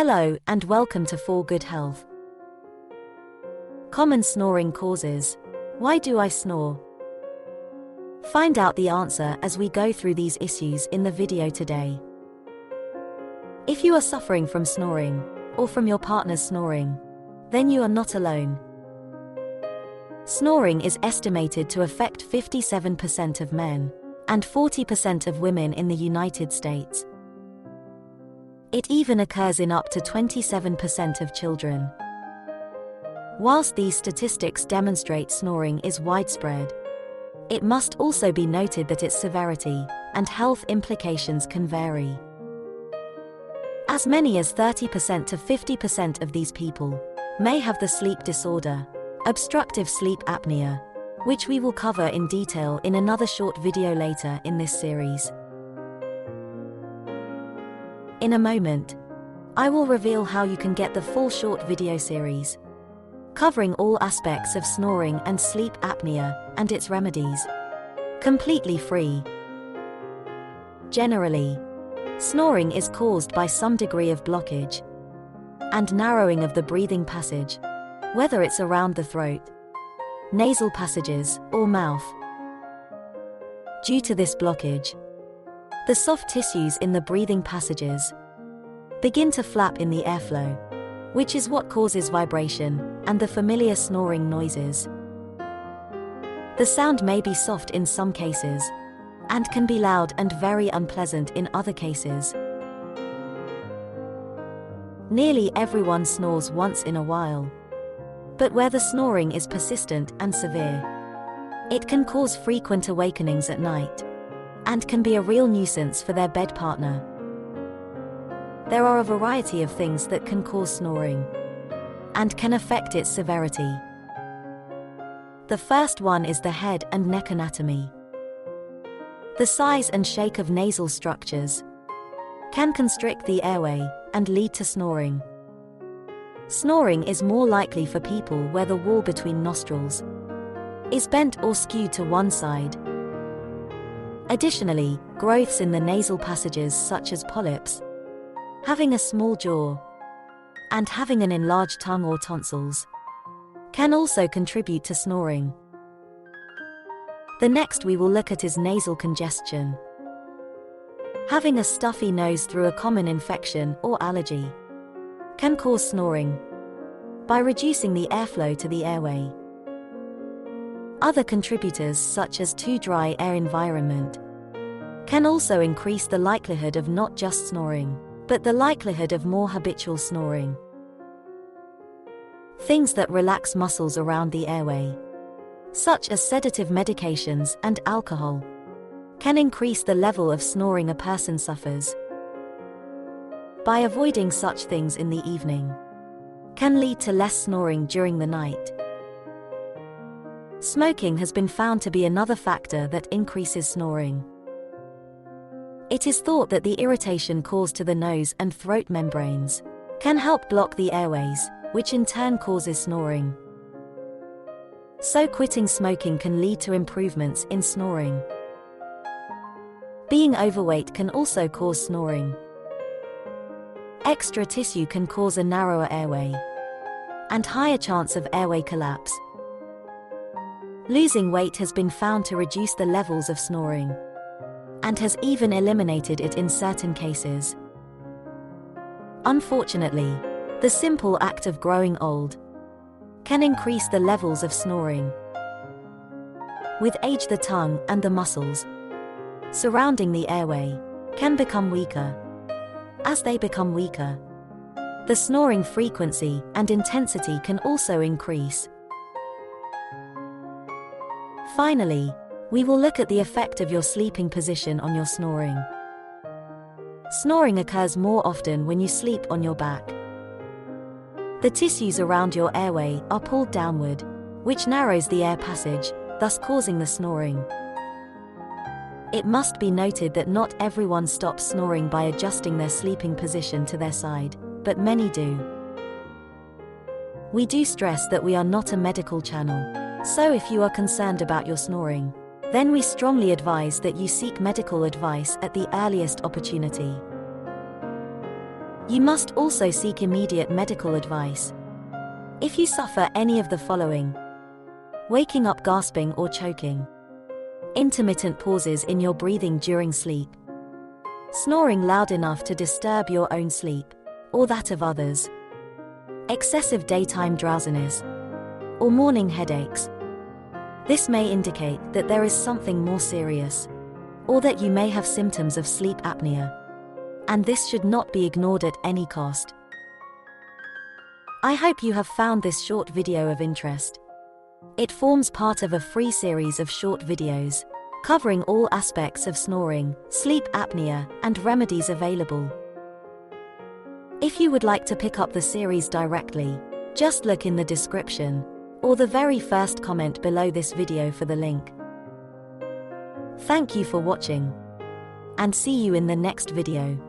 Hello and welcome to 4goodhealth. Common snoring causes. Why do I snore? Find out the answer as we go through these issues in the video today. If you are suffering from snoring, or from your partner's snoring, then you are not alone. Snoring is estimated to affect 57% of men and 40% of women in the United States. It even occurs in up to 27% of children. Whilst these statistics demonstrate snoring is widespread, it must also be noted that its severity and health implications can vary. As many as 30% to 50% of these people may have the sleep disorder, obstructive sleep apnea, which we will cover in detail in another short video later in this series. In a moment, I will reveal how you can get the full short video series, covering all aspects of snoring and sleep apnea and its remedies, completely free. Generally, snoring is caused by some degree of blockage and narrowing of the breathing passage, whether it's around the throat, nasal passages, or mouth. Due to this blockage, the soft tissues in the breathing passages begin to flap in the airflow, which is what causes vibration and the familiar snoring noises. The sound may be soft in some cases, and can be loud and very unpleasant in other cases. Nearly everyone snores once in a while, but where the snoring is persistent and severe, it can cause frequent awakenings at night, and can be a real nuisance for their bed partner. There are a variety of things that can cause snoring, and can affect its severity. The first one is the head and neck anatomy. The size and shape of nasal structures can constrict the airway and lead to snoring. Snoring is more likely for people where the wall between nostrils is bent or skewed to one side. Additionally, growths in the nasal passages such as polyps, having a small jaw, and having an enlarged tongue or tonsils can also contribute to snoring. The next we will look at is nasal congestion. Having a stuffy nose through a common infection or allergy can cause snoring by reducing the airflow to the airway. Other contributors such as too dry air environment can also increase the likelihood of not just snoring, but the likelihood of more habitual snoring. Things that relax muscles around the airway, such as sedative medications and alcohol, can increase the level of snoring a person suffers. By avoiding such things in the evening, can lead to less snoring during the night. Smoking has been found to be another factor that increases snoring. It is thought that the irritation caused to the nose and throat membranes can help block the airways, which in turn causes snoring. So quitting smoking can lead to improvements in snoring. Being overweight can also cause snoring. Extra tissue can cause a narrower airway and higher chance of airway collapse. Losing weight has been found to reduce the levels of snoring, and has even eliminated it in certain cases. Unfortunately, the simple act of growing old can increase the levels of snoring. With age, the tongue and the muscles surrounding the airway can become weaker. As they become weaker, the snoring frequency and intensity can also increase. Finally, we will look at the effect of your sleeping position on your snoring. Snoring occurs more often when you sleep on your back. The tissues around your airway are pulled downward, which narrows the air passage, thus causing the snoring. It must be noted that not everyone stops snoring by adjusting their sleeping position to their side, but many do. We do stress that we are not a medical channel, so if you are concerned about your snoring, then we strongly advise that you seek medical advice at the earliest opportunity. You must also seek immediate medical advice. If you suffer any of the following: waking up gasping or choking, intermittent pauses in your breathing during sleep, snoring loud enough to disturb your own sleep or that of others, excessive daytime drowsiness, or morning headaches, this may indicate that there is something more serious, or that you may have symptoms of sleep apnea, and this should not be ignored at any cost. I hope you have found this short video of interest. It forms part of a free series of short videos covering all aspects of snoring, sleep apnea, and remedies available. If you would like to pick up the series directly, just look in the description or the very first comment below this video for the link. Thank you for watching, and see you in the next video.